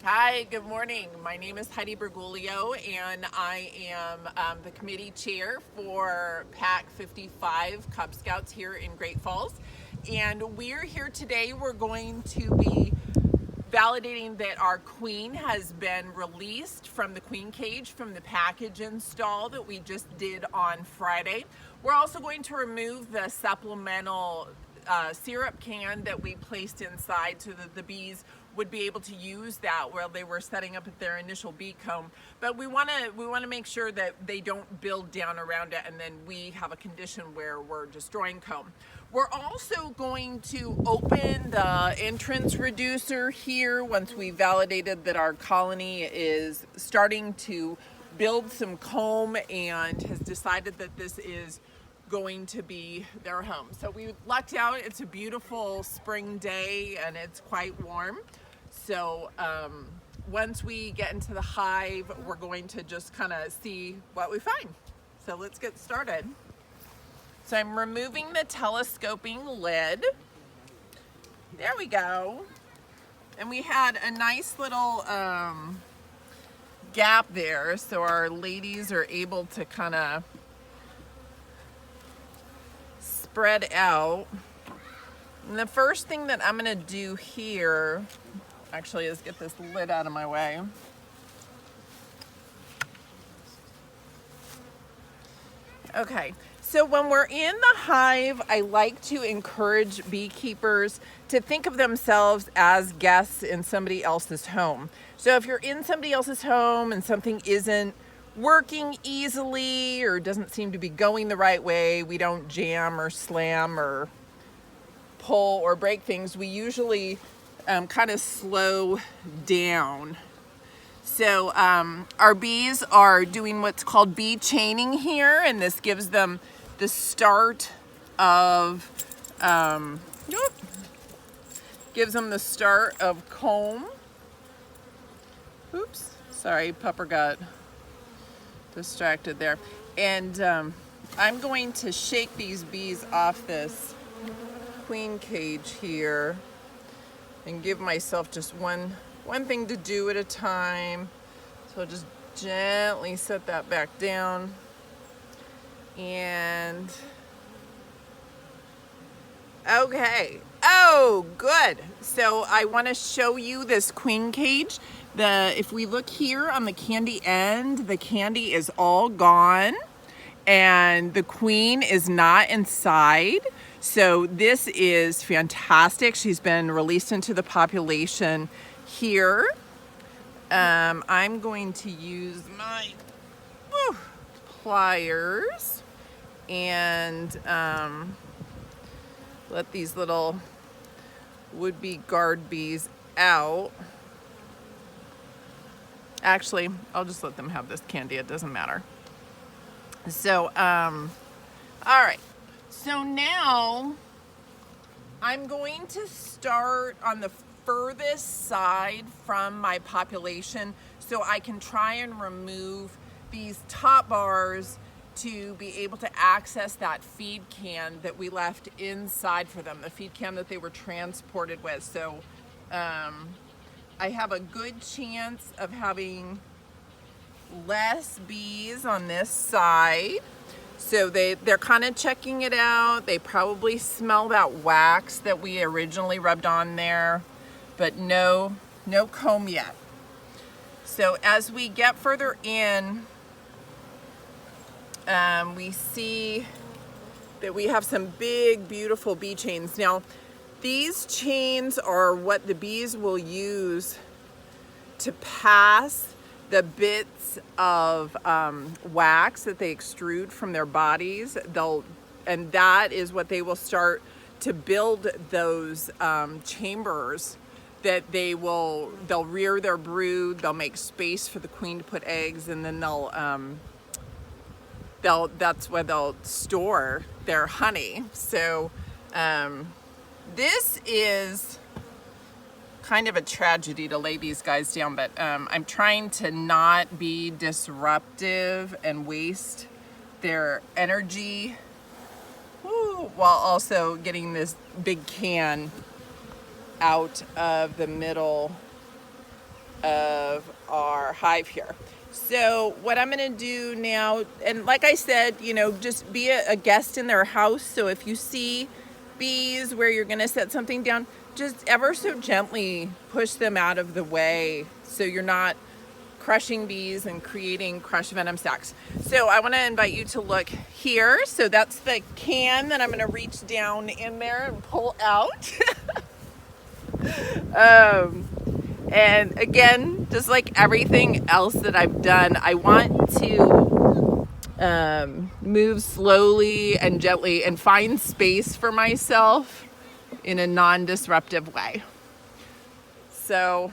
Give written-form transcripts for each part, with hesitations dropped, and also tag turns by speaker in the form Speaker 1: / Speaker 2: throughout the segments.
Speaker 1: Hi, good morning. My name is Heidi Bergoglio, and I am the committee chair for Pack 55 Cub Scouts here in Great Falls. And we're here today. We're going to be validating that our queen has been released from the queen cage from the package install that we just did on Friday. We're also going to remove the supplemental syrup can that we placed inside so that the bees would be able to use that while they were setting up their initial bee comb. But we want to make sure that they don't build down around it and then we have a condition where we're destroying comb. We're also going to open the entrance reducer here once we validated that our colony is starting to build some comb and has decided that this is going to be their home. So we lucked out. It's a beautiful spring day and it's quite warm. So once we get into the hive, we're going to just kind of see what we find. So let's get started. So I'm removing the telescoping lid. There we go. And we had a nice little gap there so our ladies are able to kind of spread out. And the first thing that I'm going to do here actually is get this lid out of my way. Okay, so when we're in the hive, I like to encourage beekeepers to think of themselves as guests in somebody else's home. So if you're in somebody else's home and something isn't working easily or doesn't seem to be going the right way, we don't jam or slam or pull or break things. We usually kind of slow down. So our bees are doing what's called bee chaining here, and this gives them the start of comb. Oops, sorry, Pupper got distracted there. And I'm going to shake these bees off this queen cage here and give myself just one thing to do at a time. So I'll just gently set that back down. And okay. Oh, good. So I want to show you this queen cage. If we look here on the candy end, the candy is all gone and the queen is not inside. So this is fantastic. She's been released into the population here. I'm going to use my pliers and let these little would-be guard bees out. Actually, I'll just let them have this candy. It doesn't matter. So, all right. So now I'm going to start on the furthest side from my population so I can try and remove these top bars to be able to access that feed can that we left inside for them, the feed can that they were transported with. So I have a good chance of having less bees on this side. So they're kind of checking it out. They probably smell that wax that we originally rubbed on there, but no comb yet. So as we get further in, we see that we have some big, beautiful bee chains. Now, these chains are what the bees will use to pass the bits of wax that they extrude from their bodies. And that is what they will start to build those chambers that they'll rear their brood. They'll make space for the queen to put eggs, and then that's where they'll store their honey. So this is kind of a tragedy to lay these guys down, but I'm trying to not be disruptive and waste their energy while also getting this big can out of the middle of our hive here. So what I'm going to do now, and like I said, you know, just be a guest in their house. So if you see bees where you're going to set something down, just ever so gently push them out of the way so you're not crushing bees and creating crushed venom sacs. So I want to invite you to look here. So that's the can that I'm going to reach down in there and pull out. And again, just like everything else that I've done, I want to move slowly and gently and find space for myself in a non-disruptive way. So,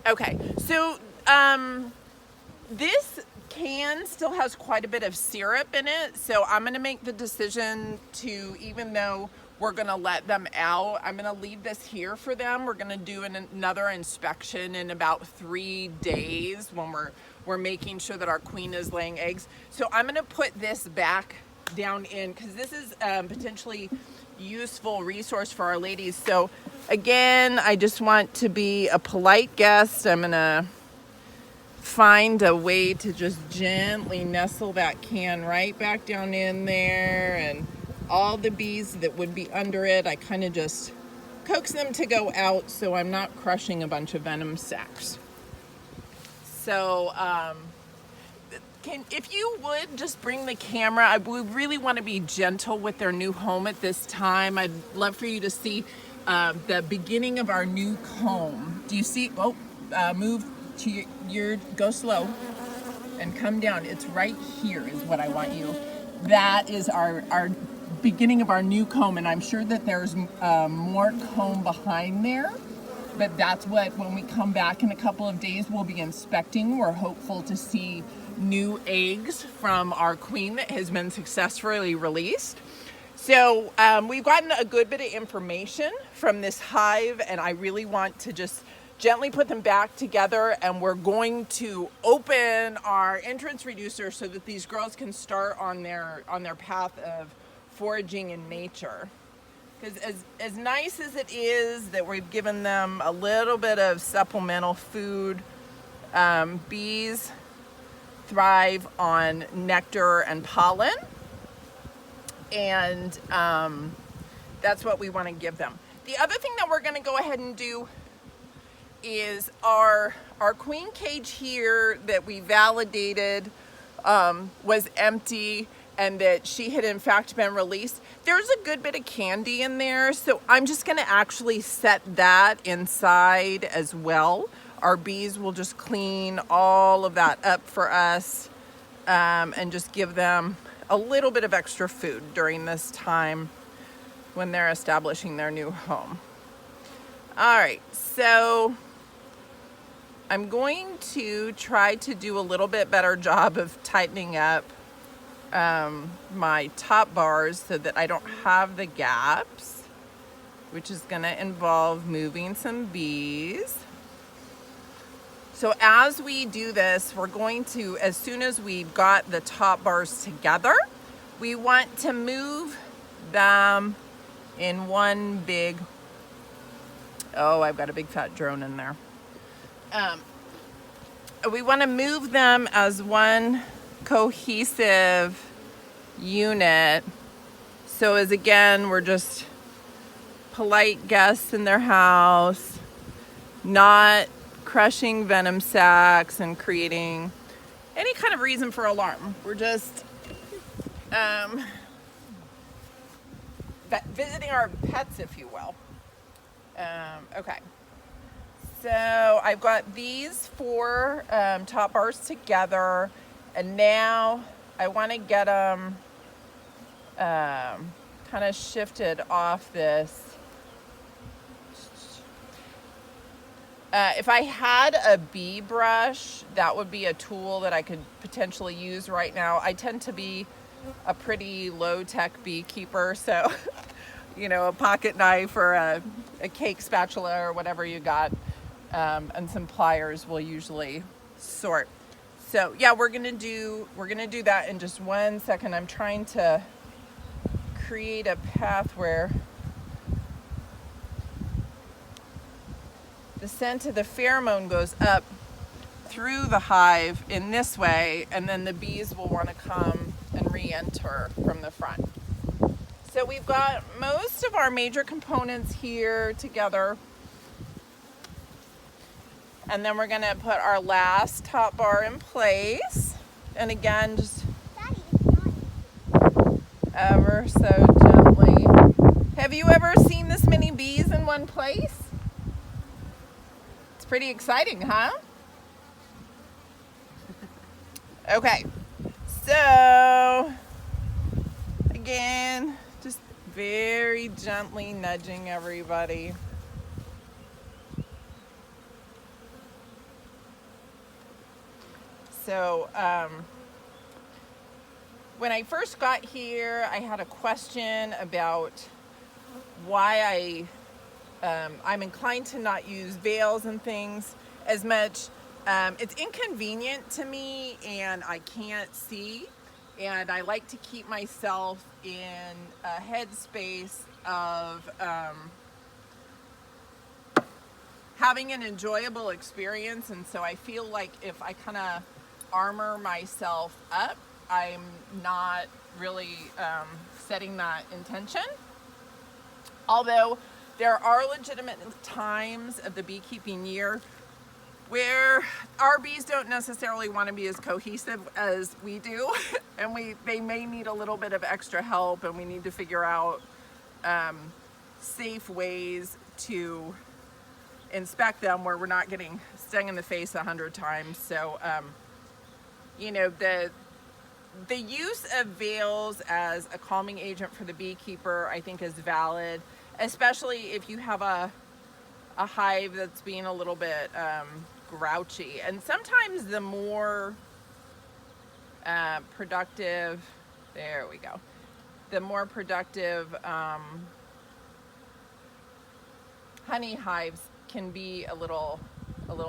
Speaker 1: okay, so this can still has quite a bit of syrup in it, so I'm going to make the decision to, even though we're going to let them out, I'm going to leave this here for them. We're going to do another inspection in about 3 days when we're making sure that our queen is laying eggs. So I'm going to put this back down in, because this is potentially useful resource for our ladies. So again, I just want to be a polite guest. I'm going to find a way to just gently nestle that can right back down in there, and all the bees that would be under it, I kind of just coax them to go out so I'm not crushing a bunch of venom sacs. So if you would just bring the camera, we really want to be gentle with their new home at this time. I'd love for you to see the beginning of our new comb. Do you see? Oh, move to your go slow and come down. It's right here is what I want you. That is our beginning of our new comb, and I'm sure that there's more comb behind there, but that's what, when we come back in a couple of days, we'll be inspecting. We're hopeful to see new eggs from our queen that has been successfully released. So we've gotten a good bit of information from this hive, and I really want to just gently put them back together, and we're going to open our entrance reducer so that these girls can start on their path of foraging in nature. Because as nice as it is that we've given them a little bit of supplemental food, bees thrive on nectar and pollen, and that's what we want to give them. The other thing that we're going to go ahead and do is our queen cage here that we validated was empty, and that she had in fact been released. There's a good bit of candy in there, so I'm just going to actually set that inside as well. Our bees will just clean all of that up for us, and just give them a little bit of extra food during this time when they're establishing their new home. All right, so I'm going to try to do a little bit better job of tightening up my top bars so that I don't have the gaps, which is going to involve moving some bees. So as we do this, we're going to, as soon as we've got the top bars together, we want to move them in one big, oh, I've got a big fat drone in there. We want to move them as one cohesive unit. So as again, we're just polite guests in their house, not crushing venom sacs and creating any kind of reason for alarm. We're just visiting our pets, if you will. Okay. So I've got these 4 top bars together, and now I want to get them kind of shifted off this. If I had a bee brush, that would be a tool that I could potentially use right now. I tend to be a pretty low-tech beekeeper, so you know, a pocket knife or a cake spatula or whatever you got, and some pliers will usually sort. So yeah, we're gonna do that in just 1 second. I'm trying to create a path where the scent of the pheromone goes up through the hive in this way, and then the bees will want to come and re-enter from the front. So we've got most of our major components here together. And then we're going to put our last top bar in place. And again, just ever so gently. Have you ever seen this many bees in one place? It's pretty exciting, huh? Okay, so again, just very gently nudging everybody. So when I first got here, I had a question about why I'm inclined to not use veils and things as much. It's inconvenient to me, and I can't see, and I like to keep myself in a headspace of having an enjoyable experience. And so I feel like if I kind of armor myself up, I'm not really setting that intention. Although there are legitimate times of the beekeeping year where our bees don't necessarily want to be as cohesive as we do, and they may need a little bit of extra help, and we need to figure out safe ways to inspect them where we're not getting stung in the face 100 times. So you know, the use of veils as a calming agent for the beekeeper, I think, is valid, especially if you have a hive that's being a little bit grouchy. And sometimes the more productive, there we go, the more productive honey hives can be a little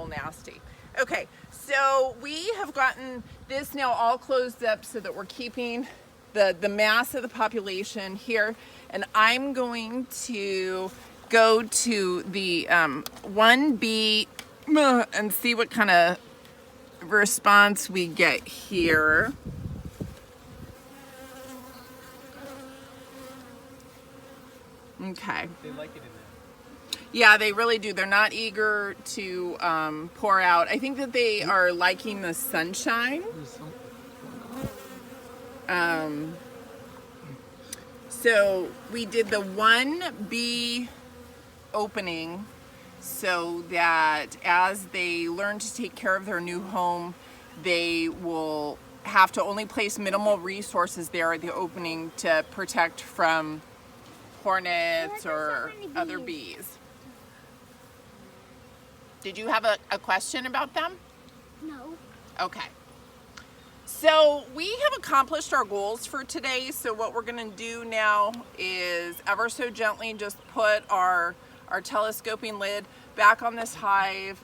Speaker 1: nasty. Okay, so we have gotten this now all closed up so that we're keeping the mass of the population here, and I'm going to go to the one bee and see what kind of response we get here. Okay.
Speaker 2: They like it in there.
Speaker 1: Yeah, they really do. They're not eager to pour out. I think that they are liking the sunshine. So we did the one bee opening so that as they learn to take care of their new home, they will have to only place minimal resources there at the opening to protect from hornets or other bees. Did you have a question about them?
Speaker 3: No.
Speaker 1: Okay. So we have accomplished our goals for today. So what we're going to do now is ever so gently just put our telescoping lid back on this hive.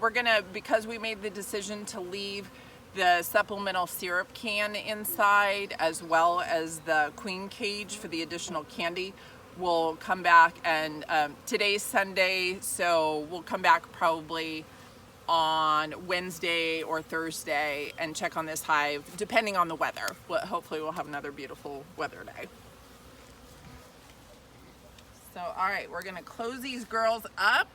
Speaker 1: We're going to, because we made the decision to leave the supplemental syrup can inside as well as the queen cage for the additional candy, we'll come back, and today's Sunday, so we'll come back probably on Wednesday or Thursday and check on this hive, depending on the weather. Hopefully we'll have another beautiful weather day. So, all right, we're gonna close these girls up.